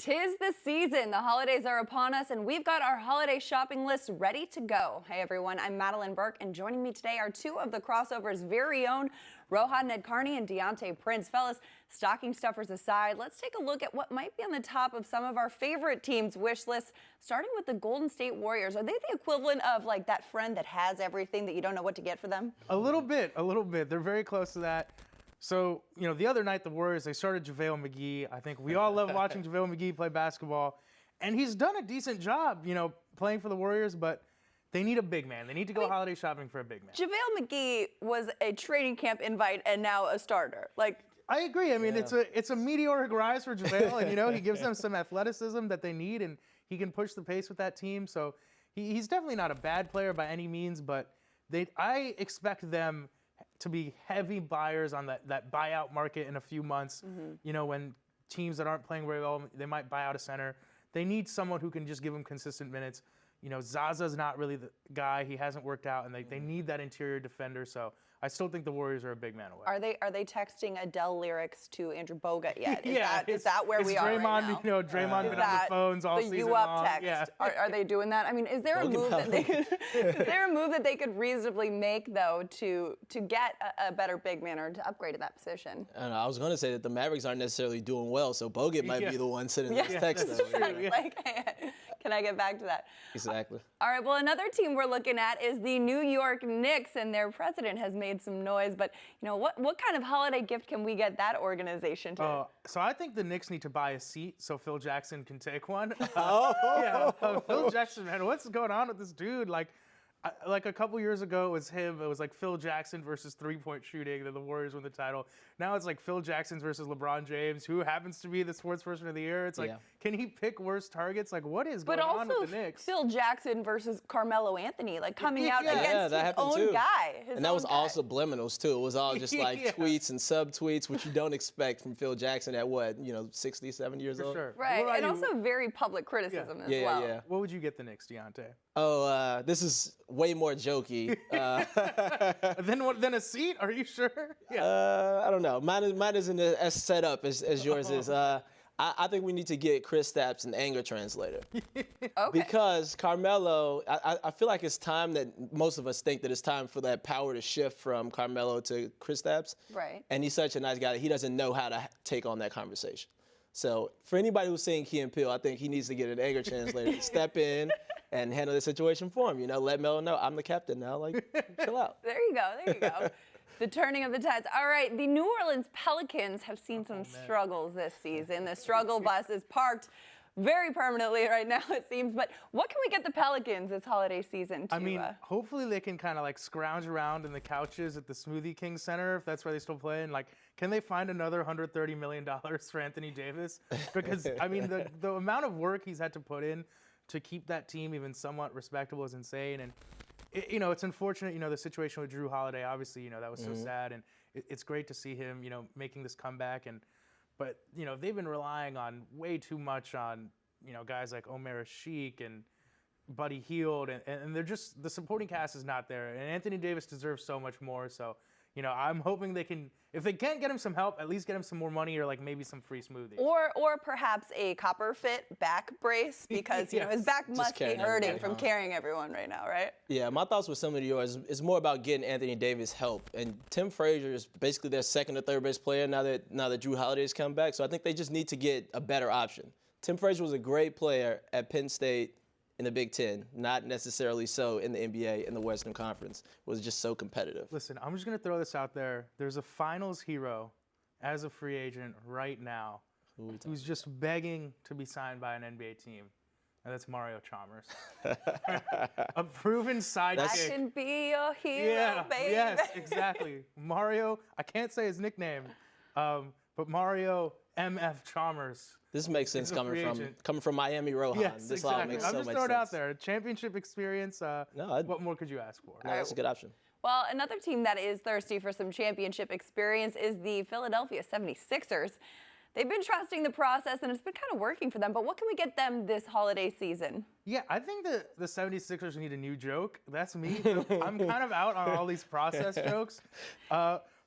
'Tis the season. The holidays are upon us, and we've got our holiday shopping list ready to go. Hey everyone, I'm Madelyn Burke, and joining me today are two of the crossover's very own Rohan, Nadkarni, and DeAntae Prince. Fellas, stocking stuffers aside, let's take a look at what might be on the top of some of our favorite teams' wish lists, starting with the Golden State Warriors. Are they the equivalent of like that friend that has everything that you don't know what to get for them? A little bit. They're very close to that. So, the other night, the Warriors, they started JaVale McGee. I think we all love watching JaVale McGee play basketball. And he's done a decent job, playing for the Warriors, but they need a big man. They need to go holiday shopping for a big man. JaVale McGee was a training camp invite and now a starter. I agree. It's a meteoric rise for JaVale, and, he gives them some athleticism that they need, and he can push the pace with that team. So he's definitely not a bad player by any means, but I expect them to be heavy buyers on that buyout market in a few months. When teams that aren't playing very well, they might buy out a center. They need someone who can just give them consistent minutes. Zaza's not really the guy. He hasn't worked out, and they need that interior defender. So I still think the Warriors are a big man away. Are they texting Adele lyrics to Andrew Bogut yet? Is that where we are right now? Draymond been on the phones all season long. Text? Yeah. Are they doing that? Is there a move that they could? Is there a move that they could reasonably make though to get a better big man or to upgrade to that position? I was going to say that the Mavericks aren't necessarily doing well, so Bogut might be the one sending this text. That's true. Can I get back to that? Exactly. All right, well, another team we're looking at is the New York Knicks, and their president has made some noise. But, what kind of holiday gift can we get that organization to? So I think the Knicks need to buy a seat so Phil Jackson can take one. Phil Jackson, man, what's going on with this dude? Like a couple years ago, it was him. It was like Phil Jackson versus three-point shooting, then the Warriors win the title. Now it's like Phil Jackson versus LeBron James, who happens to be the sports person of the year. It's like, can he pick worse targets? Like, what is going on with the Knicks? Phil Jackson versus Carmelo Anthony, coming out against his own guy. And that was all subliminals, too. It was all just tweets and subtweets, which you don't expect from Phil Jackson at 60, 70 years old? Sure. Right, and also very public criticism as well. Yeah. What would you get the Knicks, DeAntae? This is way more jokey. Then a seat? Are you sure? I don't know. Mine isn't as set up as yours is. I think we need to get Chris Stapps an anger translator. Okay. Because Carmelo, I feel like it's time that most of us think that it's time for that power to shift from Carmelo to Chris Stapps. Right. And he's such a nice guy that he doesn't know how to take on that conversation. So for anybody who's saying Key and Peele, I think he needs to get an anger translator to step in and handle the situation for him. Let Melo know I'm the captain now. Chill out. There you go. The turning of the tides. All right, the New Orleans Pelicans have seen some struggles this season. The struggle bus is parked very permanently right now, it seems. But what can we get the Pelicans this holiday season to? Hopefully they can kind of scrounge around in the couches at the Smoothie King Center, if that's where they still play. And can they find another $130 million for Anthony Davis? Because, the amount of work he's had to put in to keep that team even somewhat respectable is insane. And it's unfortunate, the situation with Drew Holiday, obviously, that was so sad. And it's great to see him, making this comeback. But they've been relying on way too much on, guys like Omer Sheik and Buddy Hield. And they're just, the supporting cast is not there. And Anthony Davis deserves so much more. So, I'm hoping they can, if they can't get him some help, at least get him some more money or maybe some free smoothies. Or perhaps a copper fit back brace because, his back must be hurting from carrying everyone right now, right? Yeah, my thoughts with some of yours is more about getting Anthony Davis help. And Tim Frazier is basically their second or third base player now that Drew Holiday's come back. So I think they just need to get a better option. Tim Frazier was a great player at Penn State in the Big Ten, not necessarily so in the NBA in the Western Conference. It was just so competitive. Listen, I'm just going to throw this out there. There's a finals hero as a free agent right now who's just begging to be signed by an NBA team. And that's Mario Chalmers. A proven sidekick. I can be your hero, baby. Yes, exactly. Mario, I can't say his nickname, but Mario MF Chalmers. This makes sense coming from Miami Rohan. Yes, this exactly. all makes I'm so just much throwing sense. it out there. Championship experience. What more could you ask for? No, that's a good option. Well, another team that is thirsty for some championship experience is the Philadelphia 76ers. They've been trusting the process, and it's been kind of working for them. But what can we get them this holiday season? Yeah, I think the 76ers need a new joke. That's me. I'm kind of out on all these process jokes.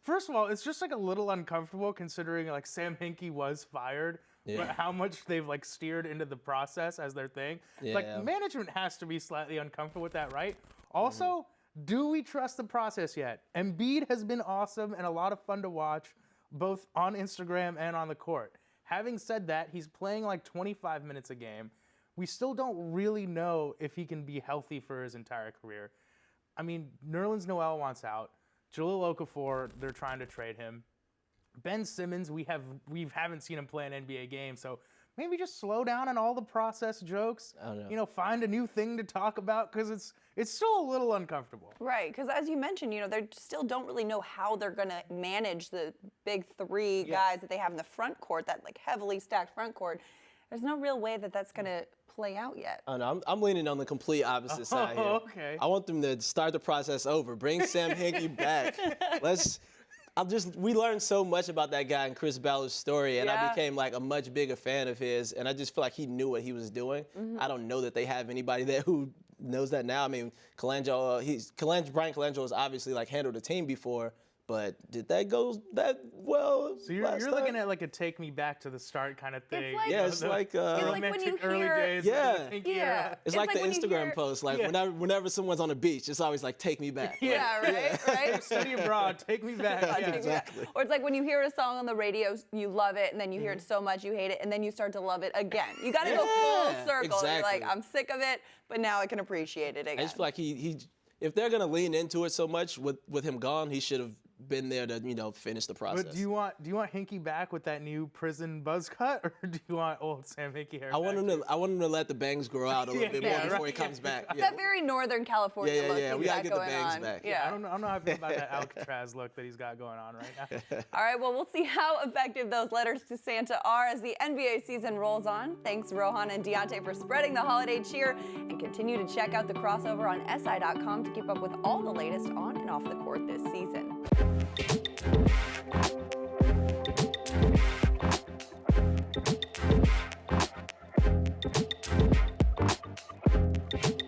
First of all, it's just a little uncomfortable considering Sam Hinkie was fired but how much they've like steered into the process as their thing. Like management has to be slightly uncomfortable with that, right? Also, do we trust the process yet? Embiid has been awesome and a lot of fun to watch, both on Instagram and on the court. Having said that, he's playing like 25 minutes a game. We still don't really know if he can be healthy for his entire career. I mean, Nerlens Noel wants out. Jahlil Okafor, they're trying to trade him. Ben Simmons, we haven't seen him play an NBA game, so maybe just slow down on all the process jokes. I don't know. You know, find a new thing to talk about because it's still a little uncomfortable. Right, because as you mentioned, you know, they still don't really know how they're going to manage the big three guys that they have in the front court, that like heavily stacked front court. There's no real way that that's going to play out yet. I know, I'm leaning on the complete opposite side here. Okay. I want them to start the process over. Bring Sam Hinkie back. We learned so much about that guy and Chris Ballard's story, and I became like a much bigger fan of his, and I just feel like he knew what he was doing. I don't know that they have anybody there who knows that now. I mean, Brian Colangelo has obviously like handled a team before, but did that go that well? So you're looking at like a take me back to the start kind of thing. It's like, it's like when you early hear, days. yeah. It's like the when you Instagram hear, post. Like whenever someone's on the beach, it's always like, take me back. Yeah, right. Study abroad, take me back. Yeah. Exactly. Or it's like when you hear a song on the radio, you love it, and then you hear it so much you hate it, and then you start to love it again. You got to go full circle. Exactly. You're like, I'm sick of it, but now I can appreciate it again. I just feel like if they're gonna lean into it so much with him gone, he should have been there to finish the process. But do you want Hinkie back with that new prison buzz cut, or do you want old Sam Hinkie hair? I want him to let the bangs grow out a little bit more before he comes back. It's that very Northern California look he's we gotta got get the going bangs on. back. Yeah. I don't know how I feel about that Alcatraz look that he's got going on right now. All right, well, we'll see how effective those letters to Santa are as the NBA season rolls on. Thanks, Rohan and DeAntae, for spreading the holiday cheer, and continue to check out the crossover on SI.com to keep up with all the latest on and off the court this season.